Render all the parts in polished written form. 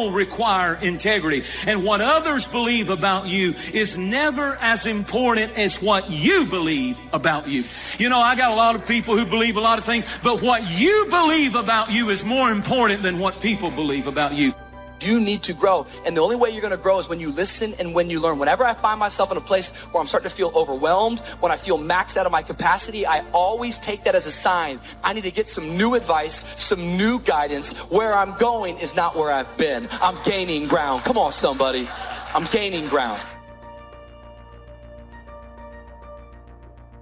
all require integrity. And what others believe about you is never as important as what you believe about you. You know, I got a lot of people who believe a lot of things, but what you believe about you is more important than what people believe about you. You need to grow, and the only way you're going to grow is when you listen and when you learn. Whenever I find myself in a place where I'm starting to feel overwhelmed, when I feel maxed out of my capacity, I always take that as a sign. I need to get some new advice, some new guidance. Where I'm going is not where I've been. I'm gaining ground. Come on, somebody. I'm gaining ground.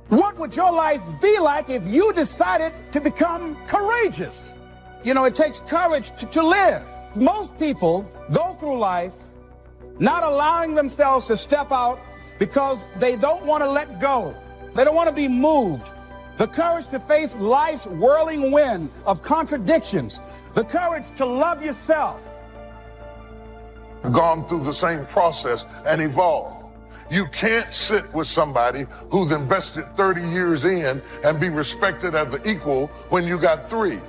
What would your life be like if you decided to become courageous? You know, it takes courage to live. Most people go through life not allowing themselves to step out because they don't want to let go. They don't want to be moved. The courage to face life's whirling wind of contradictions. The courage to love yourself. Gone through the same process and evolved. You can't sit with somebody who's invested 30 years in and be respected as an equal when you got 3.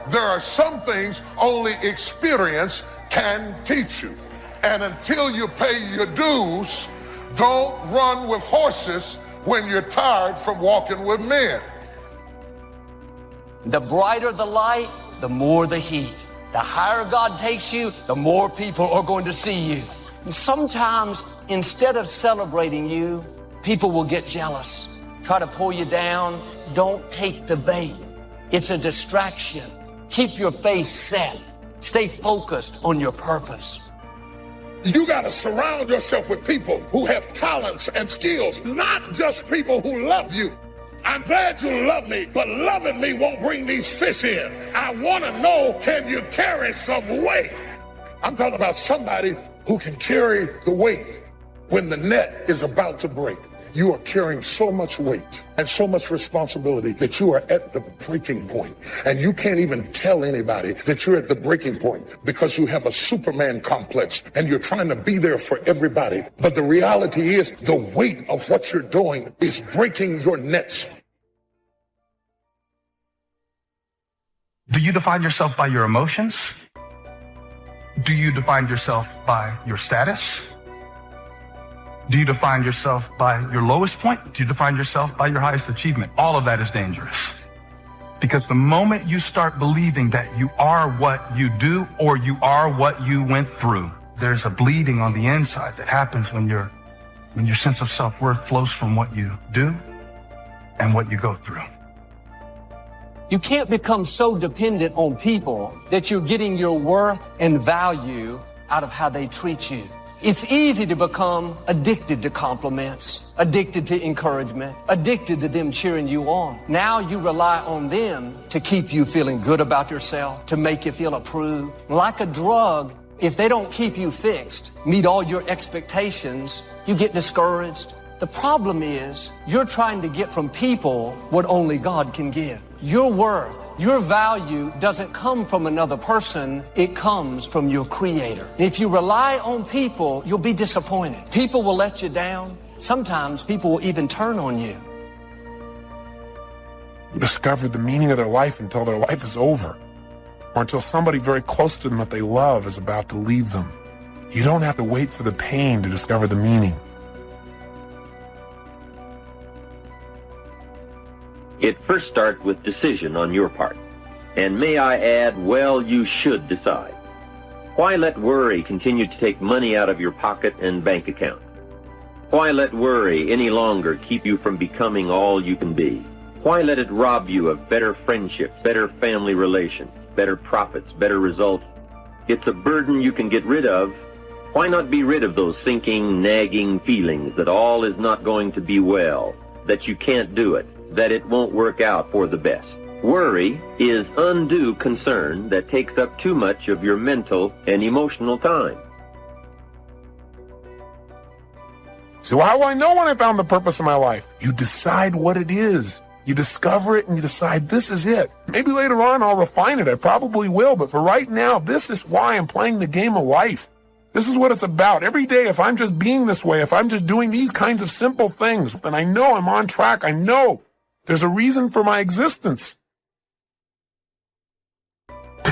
There are some things only experience can teach you. And until you pay your dues, don't run with horses when you're tired from walking with men. The brighter the light, the more the heat. The higher God takes you, the more people are going to see you. And sometimes, instead of celebrating you, people will get jealous, try to pull you down. Don't take the bait. It's a distraction. Keep your face set. Stay focused on your purpose. You got to surround yourself with people who have talents and skills, not just people who love you. I'm glad you love me, but loving me won't bring these fish in. I want to know, can you carry some weight? I'm talking about somebody who can carry the weight when the net is about to break. You are carrying so much weight and so much responsibility that you are at the breaking point. And you can't even tell anybody that you're at the breaking point because you have a Superman complex and you're trying to be there for everybody. But the reality is the weight of what you're doing is breaking your nets. Do you define yourself by your emotions? Do you define yourself by your status? Do you define yourself by your lowest point? Do you define yourself by your highest achievement? All of that is dangerous. Because the moment you start believing that you are what you do or you are what you went through, there's a bleeding on the inside that happens when your sense of self-worth flows from what you do and what you go through. You can't become so dependent on people that you're getting your worth and value out of how they treat you. It's easy to become addicted to compliments, addicted to encouragement, addicted to them cheering you on. Now you rely on them to keep you feeling good about yourself, to make you feel approved. Like a drug, if they don't keep you fixed, meet all your expectations, you get discouraged. The problem is you're trying to get from people what only God can give. Your worth, your value doesn't come from another person. It comes from your Creator. If you rely on people, you'll be disappointed. People will let you down. Sometimes people will even turn on you. Discover the meaning of their life until their life is over, or until somebody very close to them that they love is about to leave them. You don't have to wait for the pain to discover the meaning. It first starts with decision on your part. And may I add, well, you should decide. Why let worry continue to take money out of your pocket and bank account? Why let worry any longer keep you from becoming all you can be? Why let it rob you of better friendships, better family relations, better profits, better results? It's a burden you can get rid of. Why not be rid of those sinking, nagging feelings that all is not going to be well, that you can't do it, that it won't work out for the best? Worry is undue concern that takes up too much of your mental and emotional time. So how will I know when I found the purpose of my life? You decide what it is. You discover it and you decide this is it. Maybe later on I'll refine it. I probably will. But for right now, this is why I'm playing the game of life. This is what it's about. Every day, if I'm just being this way, if I'm just doing these kinds of simple things, then I know I'm on track. I know there's a reason for my existence.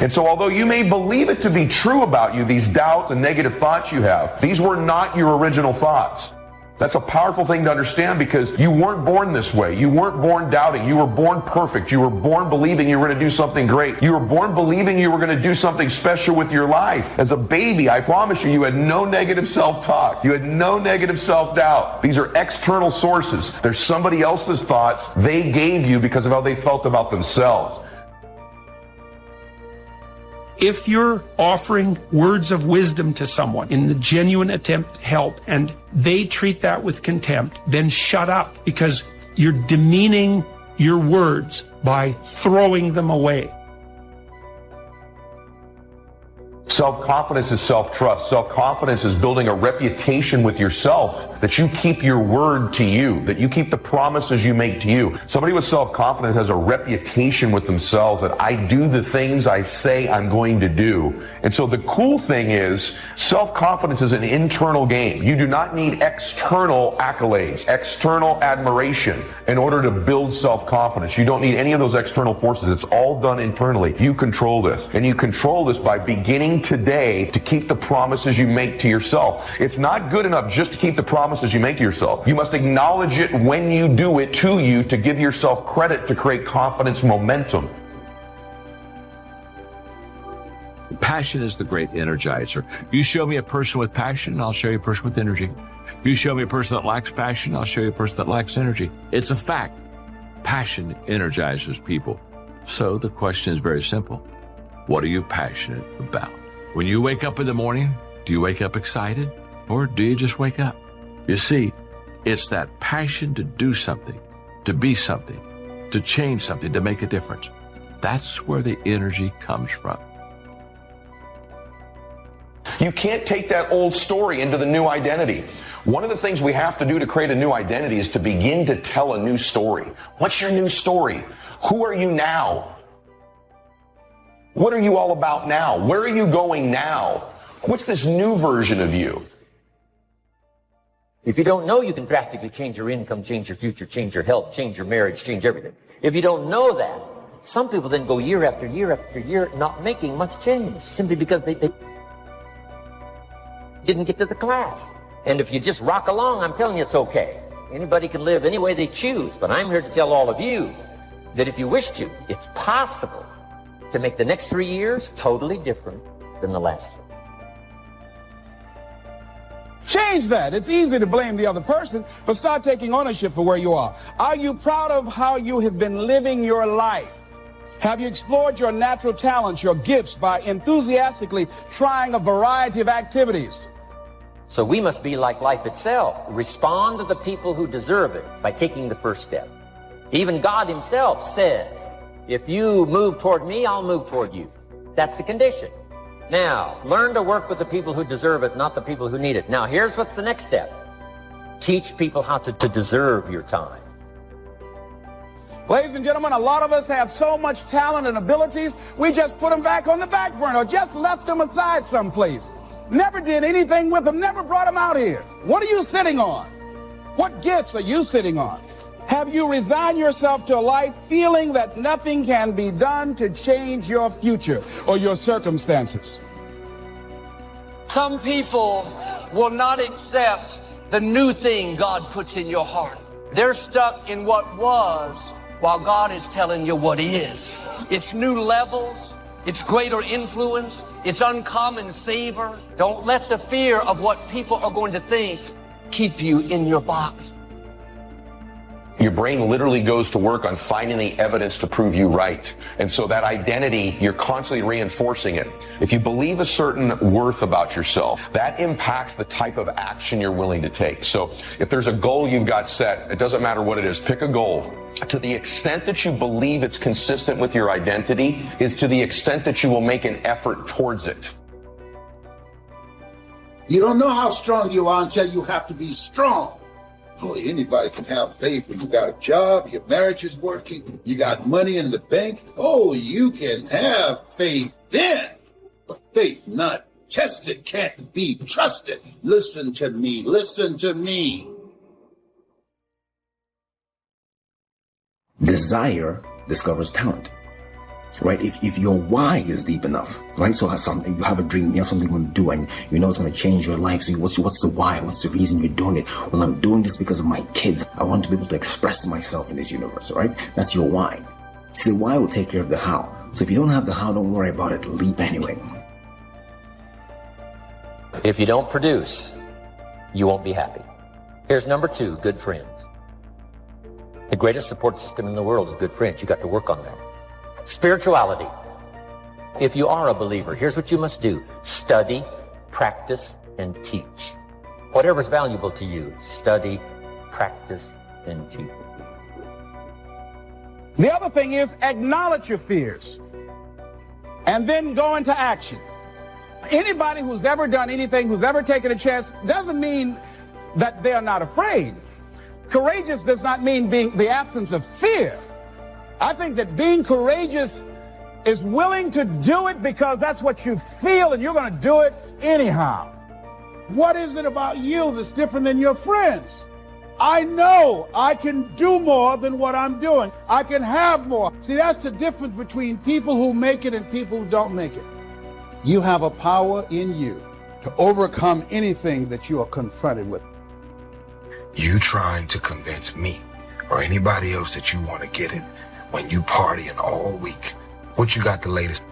And so although you may believe it to be true about you, these doubts and negative thoughts you have, these were not your original thoughts. That's a powerful thing to understand, because you weren't born this way. You weren't born doubting. You were born perfect. You were born believing you were going to do something great. You were born believing you were going to do something special with your life. As a baby, I promise you, you had no negative self-talk. You had no negative self-doubt. These are external sources. They're somebody else's thoughts they gave you because of how they felt about themselves. If you're offering words of wisdom to someone in the genuine attempt to help and they treat that with contempt, then shut up, because you're demeaning your words by throwing them away. Self-confidence is self-trust. Self-confidence is building a reputation with yourself, that you keep your word to you, that you keep the promises you make to you. Somebody with self-confidence has a reputation with themselves that I do the things I say I'm going to do. And so the cool thing is, self-confidence is an internal game. You do not need external accolades, external admiration in order to build self-confidence. You don't need any of those external forces. It's all done internally. You control this. And you control this by beginning today to keep the promises you make to yourself. It's not good enough just to keep the promises you make to yourself. You must acknowledge it when you do it to you, to give yourself credit, to create confidence momentum. Passion is the great energizer. You show me a person with passion, I'll show you a person with energy. You show me a person that lacks passion, I'll show you a person that lacks energy. It's a fact. Passion energizes people. So the question is very simple. What are you passionate about? When you wake up in the morning, do you wake up excited, or do you just wake up? You see, it's that passion to do something, to be something, to change something, to make a difference. That's where the energy comes from. You can't take that old story into the new identity. One of the things we have to do to create a new identity is to begin to tell a new story. What's your new story? Who are you now? What are you all about now? Where are you going now? What's this new version of you? If you don't know, you can drastically change your income, change your future, change your health, change your marriage, change everything. If you don't know that, some people then go year after year after year not making much change, simply because they didn't get to the class. And if you just rock along, I'm telling you it's okay. Anybody can live any way they choose, but I'm here to tell all of you that if you wish to, it's possible to make the next 3 years totally different than the last 3. Change that. It's easy to blame the other person, but start taking ownership for where you are. Are you proud of how you have been living your life? Have you explored your natural talents, your gifts, by enthusiastically trying a variety of activities? So we must be like life itself. Respond to the people who deserve it by taking the first step. Even God himself says, if you move toward me, I'll move toward you. That's the condition. Now, learn to work with the people who deserve it, not the people who need it. Now, here's what's the next step. Teach people how to deserve your time. Ladies and gentlemen, a lot of us have so much talent and abilities, we just put them back on the back burner, just left them aside someplace. Never did anything with them, never brought them out here. What are you sitting on? What gifts are you sitting on? Have you resigned yourself to a life feeling that nothing can be done to change your future or your circumstances? Some people will not accept the new thing God puts in your heart. They're stuck in what was while God is telling you what is. It's new levels. It's greater influence. It's uncommon favor. Don't let the fear of what people are going to think keep you in your box. Your brain literally goes to work on finding the evidence to prove you right. And so that identity, you're constantly reinforcing it. If you believe a certain worth about yourself, that impacts the type of action you're willing to take. So if there's a goal you've got set, it doesn't matter what it is, pick a goal. To the extent that you believe it's consistent with your identity is to the extent that you will make an effort towards it. You don't know how strong you are until you have to be strong. Oh, anybody can have faith when you got a job, your marriage is working, you got money in the bank. Oh, you can have faith then. But faith not tested can't be trusted. Listen to me. Listen to me. Desire discovers talent. right? If your why is deep enough, right? So you have a dream, you have something you want to do, and you know it's going to change your life. So what's the why? What's the reason you're doing it? Well, I'm doing this because of my kids. I want to be able to express myself in this universe, right? That's your why. See, the why will take care of the how. So if you don't have the how, don't worry about it. Leap anyway. If you don't produce, you won't be happy. Here's number 2, good friends. The greatest support system in the world is good friends. You got to work on that. Spirituality. If you are a believer, here's what you must do. Study, practice, and teach. Whatever's valuable to you, study, practice, and teach. The other thing is acknowledge your fears and then go into action. Anybody who's ever done anything, who's ever taken a chance, doesn't mean that they're not afraid. Courageous does not mean being the absence of fear. I think that being courageous is willing to do it because that's what you feel and you're going to do it anyhow. What is it about you that's different than your friends? I know I can do more than what I'm doing. I can have more. See, that's the difference between people who make it and people who don't make it. You have a power in you to overcome anything that you are confronted with. You trying to convince me or anybody else that you want to get it when you partying all week. What you got the latest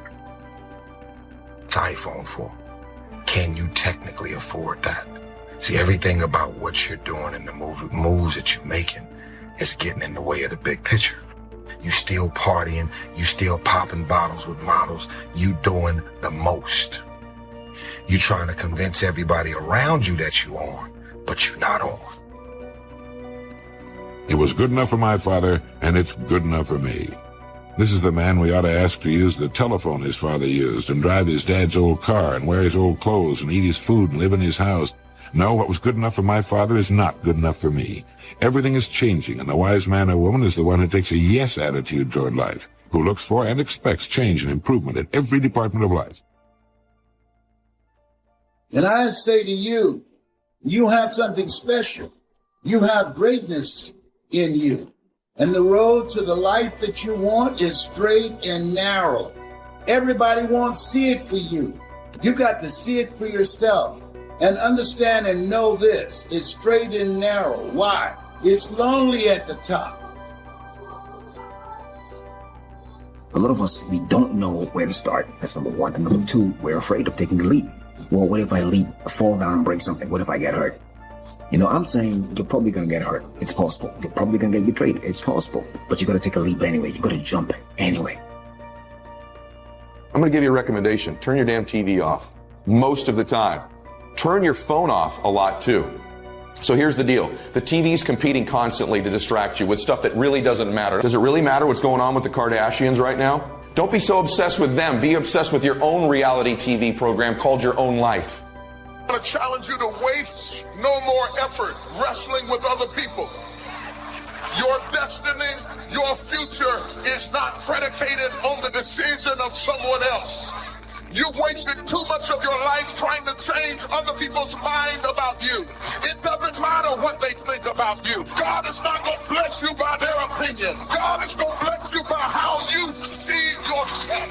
iPhone for? Can you technically afford that? See, everything about what you're doing and the moves that you're making is getting in the way of the big picture. You still partying, you still popping bottles with models, you doing the most. You trying to convince everybody around you that you on, but you're not on. It was good enough for my father, and it's good enough for me. This is the man we ought to ask to use the telephone his father used, and drive his dad's old car, and wear his old clothes, and eat his food, and live in his house. No, what was good enough for my father is not good enough for me. Everything is changing, and the wise man or woman is the one who takes a yes attitude toward life, who looks for and expects change and improvement in every department of life. And I say to you, you have something special. You have greatness in you. And the road to the life that you want is straight and narrow. Everybody won't see it for you. You got to see it for yourself and understand and know this. It's straight and narrow. Why? It's lonely at the top. A lot of us, we don't know where to start. That's number one. And number two, we're afraid of taking the leap. Well, what if I leap, fall down and break something? What if I get hurt? You know, I'm saying you're probably going to get hurt. It's possible. You're probably going to get betrayed. It's possible. But you got to take a leap anyway. You got to jump anyway. I'm going to give you a recommendation. Turn your damn TV off most of the time. Turn your phone off a lot too. So here's the deal. The TV's competing constantly to distract you with stuff that really doesn't matter. Does it really matter what's going on with the Kardashians right now? Don't be so obsessed with them. Be obsessed with your own reality TV program called Your Own Life. I want to challenge you to waste no more effort wrestling with other people. Your destiny, your future is not predicated on the decision of someone else. You've wasted too much of your life trying to change other people's mind about you. It doesn't matter what they think about you. God is not going to bless you by their opinion. God is going to bless you by how you see yourself.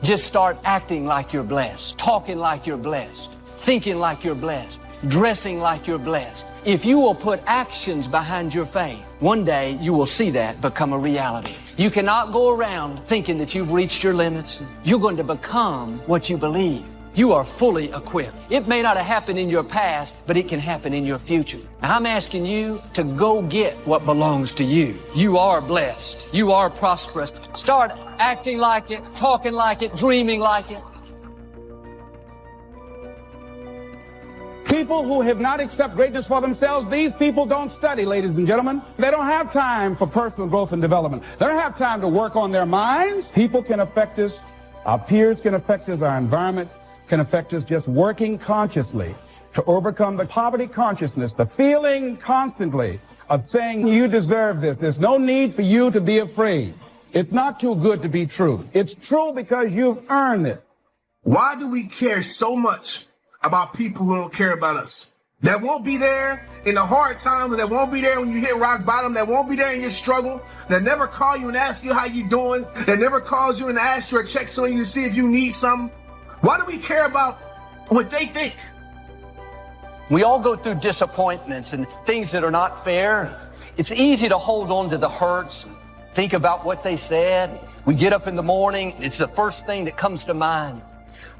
Just start acting like you're blessed, talking like you're blessed, thinking like you're blessed, dressing like you're blessed. If you will put actions behind your faith, one day you will see that become a reality. You cannot go around thinking that you've reached your limits. You're going to become what you believe. You are fully equipped. It may not have happened in your past, but it can happen in your future. Now, I'm asking you to go get what belongs to you. You are blessed. You are prosperous. Start acting like it, talking like it, dreaming like it. People who have not accepted greatness for themselves, these people don't study, ladies and gentlemen. They don't have time for personal growth and development. They don't have time to work on their minds. People can affect us. Our peers can affect us. Our environment can affect us. Just working consciously to overcome the poverty consciousness, the feeling constantly of saying you deserve this. There's no need for you to be afraid. It's not too good to be true. It's true because you've earned it. Why do we care so much about people who don't care about us? That won't be there in the hard times, that won't be there when you hit rock bottom, that won't be there in your struggle, that never call you and ask you how you doing, that never calls you and asks you or checks on you to see if you need something. Why do we care about what they think? We all go through disappointments and things that are not fair. It's easy to hold on to the hurts, think about what they said. We get up in the morning, it's the first thing that comes to mind.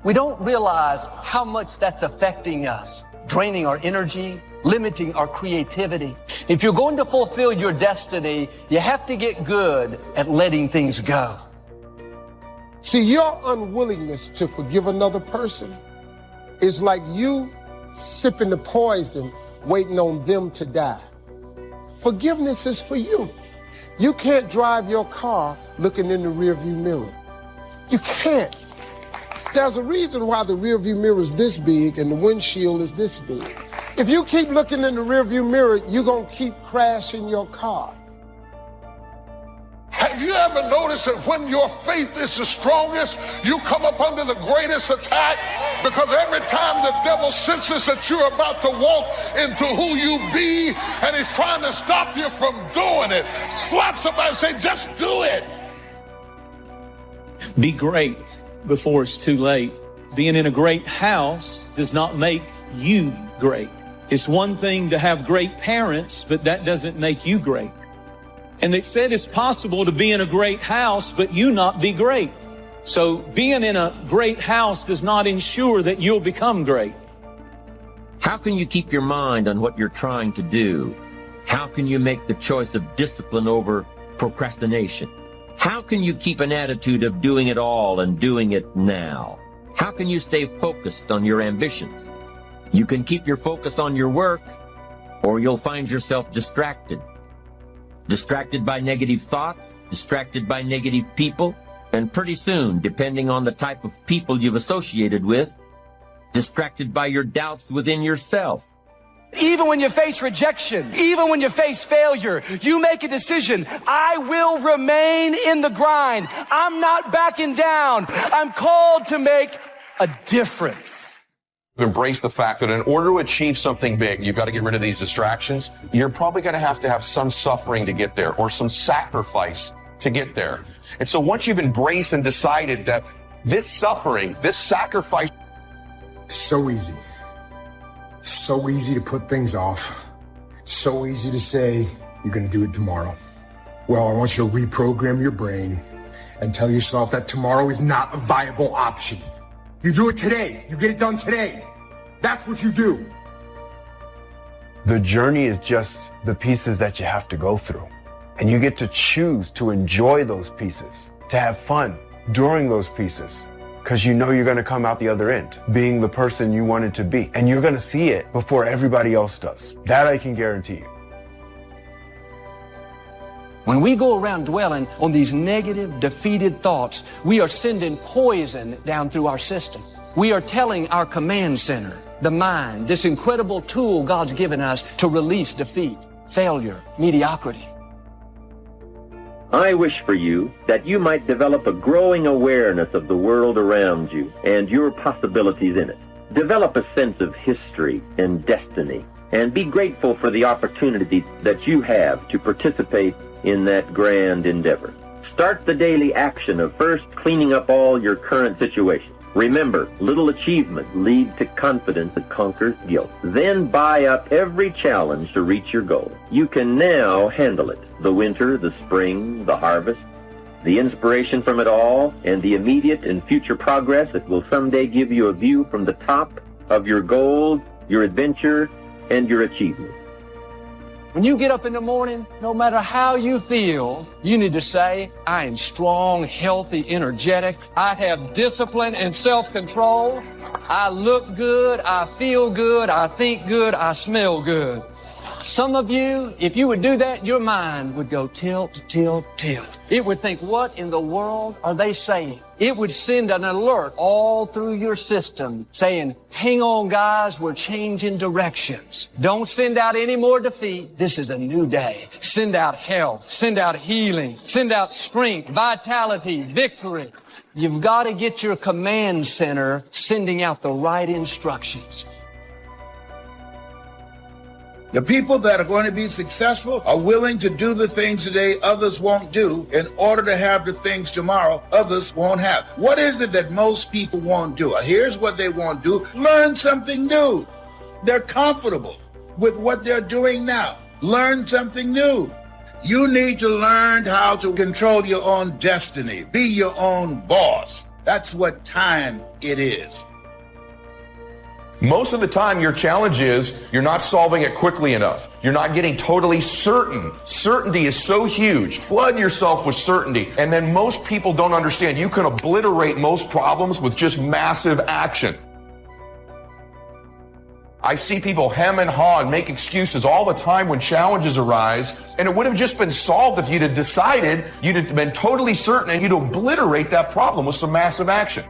We don't realize how much that's affecting us, draining our energy, limiting our creativity. If you're going to fulfill your destiny, you have to get good at letting things go. See, your unwillingness to forgive another person is like you sipping the poison, waiting on them to die. Forgiveness is for you. You can't drive your car looking in the rearview mirror. You can't. There's a reason why the rearview mirror is this big and the windshield is this big. If you keep looking in the rearview mirror, you're going to keep crashing your car. Have you ever noticed that when your faith is the strongest, you come up under the greatest attack? Because every time the devil senses that you're about to walk into who you be, and he's trying to stop you from doing it, slap somebody and say, just do it. Be great before it's too late. Being in a great house does not make you great. It's one thing to have great parents, but that doesn't make you great. And they said it's possible to be in a great house, but you not be great. So being in a great house does not ensure that you'll become great. How can you keep your mind on what you're trying to do? How can you make the choice of discipline over procrastination? How can you keep an attitude of doing it all and doing it now? How can you stay focused on your ambitions? You can keep your focus on your work, or you'll find yourself distracted. Distracted by negative thoughts, distracted by negative people, and pretty soon, depending on the type of people you've associated with, distracted by your doubts within yourself. Even when you face rejection, even when you face failure, you make a decision. I will remain in the grind. I'm not backing down. I'm called to make a difference. Embrace the fact that in order to achieve something big, you've got to get rid of these distractions. You're probably going to have some suffering to get there or some sacrifice to get there. And so once you've embraced and decided that this suffering, this sacrifice. So easy. So easy to put things off. So easy to say, you're going to do it tomorrow. Well, I want you to reprogram your brain and tell yourself that tomorrow is not a viable option. You do it today. You get it done today. That's what you do. The journey is just the pieces that you have to go through. And you get to choose to enjoy those pieces, to have fun during those pieces, because you know you're going to come out the other end being the person you wanted to be. And you're going to see it before everybody else does. That I can guarantee you. When we go around dwelling on these negative, defeated thoughts, we are sending poison down through our system. We are telling our command center, the mind, this incredible tool God's given us to release defeat, failure, mediocrity. I wish for you that you might develop a growing awareness of the world around you and your possibilities in it. Develop a sense of history and destiny, and be grateful for the opportunity that you have to participate in that grand endeavor. Start the daily action of first cleaning up all your current situations. Remember, little achievement leads to confidence that conquers guilt. Then buy up every challenge to reach your goal. You can now handle it. The winter, the spring, the harvest, the inspiration from it all, and the immediate and future progress that will someday give you a view from the top of your goals, your adventure, and your achievement. When you get up in the morning, no matter how you feel, you need to say, I am strong, healthy, energetic. I have discipline and self-control. I look good. I feel good. I think good. I smell good. Some of you, if you would do that, your mind would go tilt, tilt, tilt. It would think, what in the world are they saying? It would send an alert all through your system saying, hang on, guys, we're changing directions. Don't send out any more defeat. This is a new day. Send out health, send out healing, send out strength, vitality, victory. You've got to get your command center sending out the right instructions. The people that are going to be successful are willing to do the things today others won't do in order to have the things tomorrow others won't have. What is it that most people won't do? Here's what they won't do. Learn something new. They're comfortable with what they're doing now. Learn something new. You need to learn how to control your own destiny. Be your own boss. That's what time it is. Most of the time, your challenge is you're not solving it quickly enough. You're not getting totally certain. Certainty is so huge. Flood yourself with certainty. And then most people don't understand. You can obliterate most problems with just massive action. I see people hem and haw and make excuses all the time when challenges arise, and it would have just been solved if you'd have decided, you'd have been totally certain, and you'd obliterate that problem with some massive action.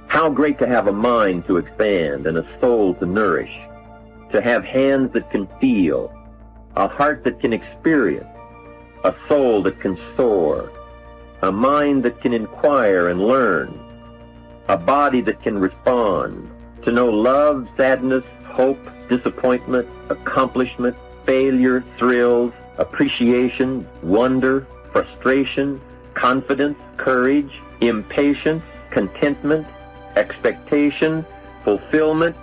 How great to have a mind to expand and a soul to nourish, to have hands that can feel, a heart that can experience, a soul that can soar, a mind that can inquire and learn, a body that can respond, to know love, sadness, hope, disappointment, accomplishment, failure, thrills, appreciation, wonder, frustration, confidence, courage, impatience, contentment, expectation, fulfillment,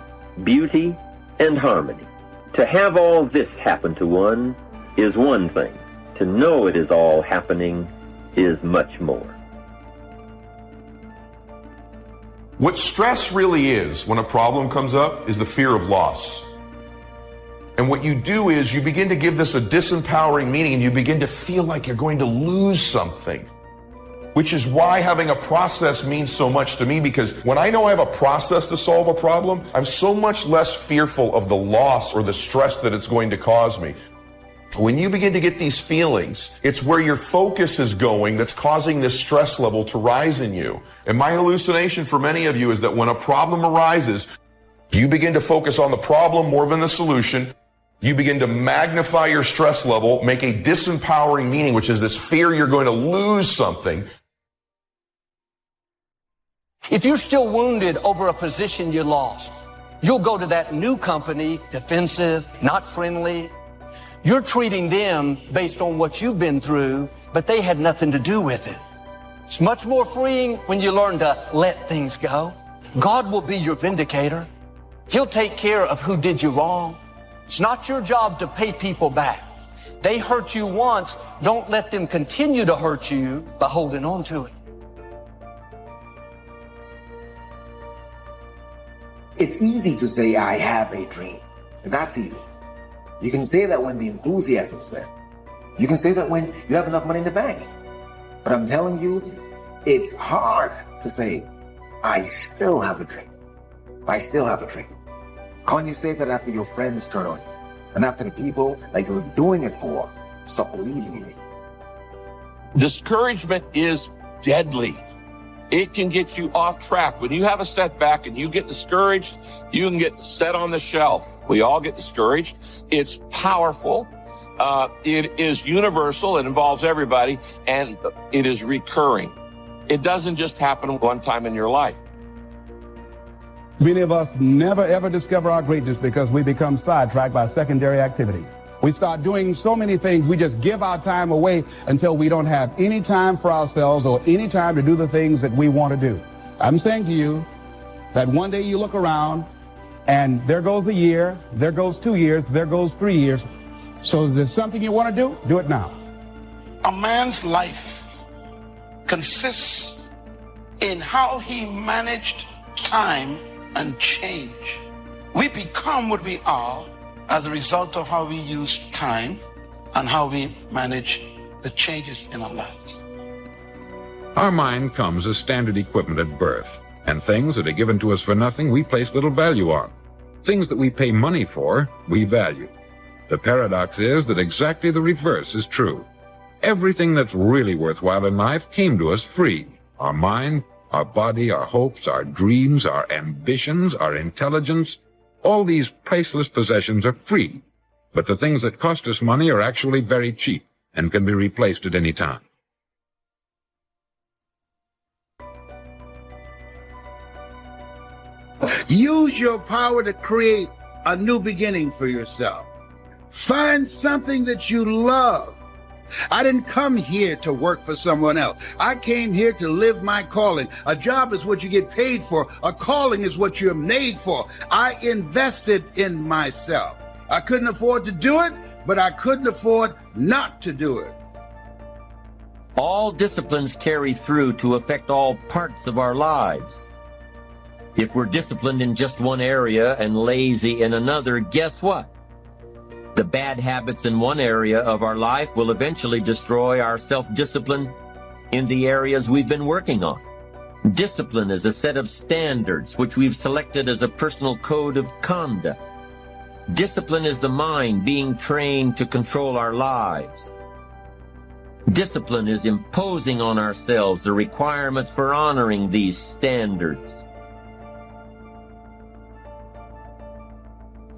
beauty, and harmony. To have all this happen to one is one thing. To know it is all happening is much more. What stress really is when a problem comes up is the fear of loss. And what you do is you begin to give this a disempowering meaning, and you begin to feel like you're going to lose something. Which is why having a process means so much to me, because when I know I have a process to solve a problem, I'm so much less fearful of the loss or the stress that it's going to cause me. When you begin to get these feelings, it's where your focus is going that's causing this stress level to rise in you. And my hallucination for many of you is that when a problem arises, you begin to focus on the problem more than the solution. You begin to magnify your stress level, make a disempowering meaning, which is this fear you're going to lose something. If you're still wounded over a position you lost, you'll go to that new company, defensive, not friendly. You're treating them based on what you've been through, but they had nothing to do with it. It's much more freeing when you learn to let things go. God will be your vindicator. He'll take care of who did you wrong. It's not your job to pay people back. They hurt you once. Don't let them continue to hurt you by holding on to it. It's easy to say, I have a dream. That's easy. You can say that when the enthusiasm is there. You can say that when you have enough money in the bank. But I'm telling you, it's hard to say, I still have a dream. I still have a dream. Can't you say that after your friends turn on you? And after the people that you're doing it for stop believing in you? Discouragement is deadly. It can get you off track. When you have a setback and you get discouraged, you can get set on the shelf. We all get discouraged. It's powerful. It is universal. It involves everybody, and it is recurring. It doesn't just happen one time in your life. Many of us never ever discover our greatness because we become sidetracked by secondary activity. We start doing so many things, we just give our time away until we don't have any time for ourselves or any time to do the things that we want to do. I'm saying to you that one day you look around and there goes a year, there goes 2 years, there goes 3 years. So if there's something you want to do it now. A man's life consists in how he managed time and change. We become what we are as a result of how we use time and how we manage the changes in our lives. Our mind comes as standard equipment at birth, and things that are given to us for nothing we place little value on. Things that we pay money for, we value. The paradox is that exactly the reverse is true. Everything that's really worthwhile in life came to us free. Our mind, our body, our hopes, our dreams, our ambitions, our intelligence, all these priceless possessions are free, but the things that cost us money are actually very cheap and can be replaced at any time. Use your power to create a new beginning for yourself. Find something that you love. I didn't come here to work for someone else. I came here to live my calling. A job is what you get paid for. A calling is what you're made for. I invested in myself. I couldn't afford to do it, but I couldn't afford not to do it. All disciplines carry through to affect all parts of our lives. If we're disciplined in just one area and lazy in another, guess what? The bad habits in one area of our life will eventually destroy our self-discipline in the areas we've been working on. Discipline is a set of standards which we've selected as a personal code of conduct. Discipline is the mind being trained to control our lives. Discipline is imposing on ourselves the requirements for honoring these standards.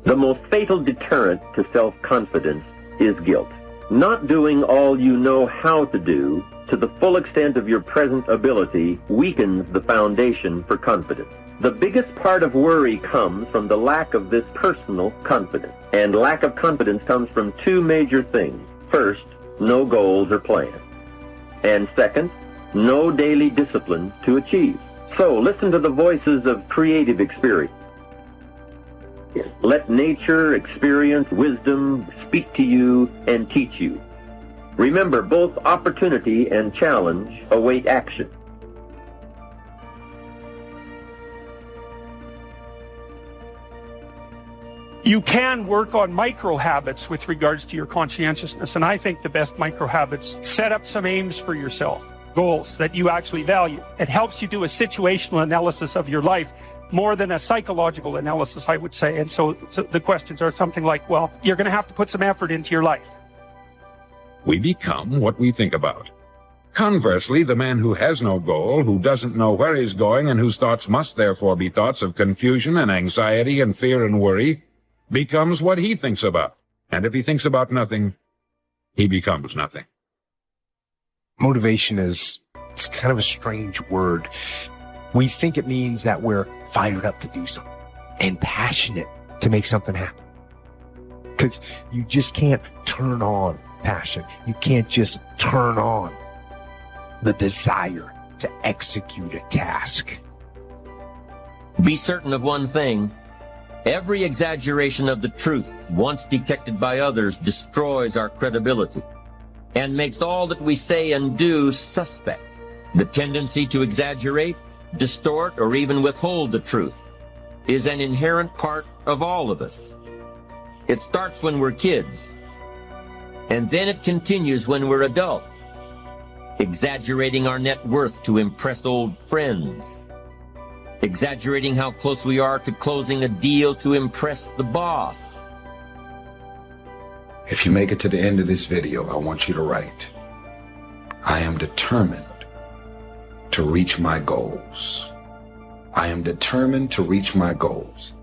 The most fatal deterrent to self-confidence is guilt. Not doing all you know how to do to the full extent of your present ability weakens the foundation for confidence. The biggest part of worry comes from the lack of this personal confidence. And lack of confidence comes from two major things. First, no goals or plans. And second, no daily discipline to achieve. So listen to the voices of creative experience. Let nature, experience, wisdom speak to you and teach you. Remember, both opportunity and challenge await action. You can work on micro habits with regards to your conscientiousness, and I think the best micro habits, set up some aims for yourself, goals that you actually value. It helps you do a situational analysis of your life more than a psychological analysis, I would say. And so the questions are something like, well, you're going to have to put some effort into your life. We become what we think about. Conversely, the man who has no goal, who doesn't know where he's going, and whose thoughts must therefore be thoughts of confusion and anxiety and fear and worry, becomes what he thinks about. And if he thinks about nothing, he becomes nothing. Motivation it's kind of a strange word. We think it means that we're fired up to do something and passionate to make something happen. Because you just can't turn on passion. You can't just turn on the desire to execute a task. Be certain of one thing. Every exaggeration of the truth, once detected by others, destroys our credibility and makes all that we say and do suspect. The tendency to exaggerate, distort, or even withhold the truth is an inherent part of all of us. It starts when we're kids, and then it continues when we're adults, exaggerating our net worth to impress old friends, exaggerating how close we are to closing a deal to impress the boss. If you make it to the end of this video, I want you to write, I am determined to reach my goals. I am determined to reach my goals.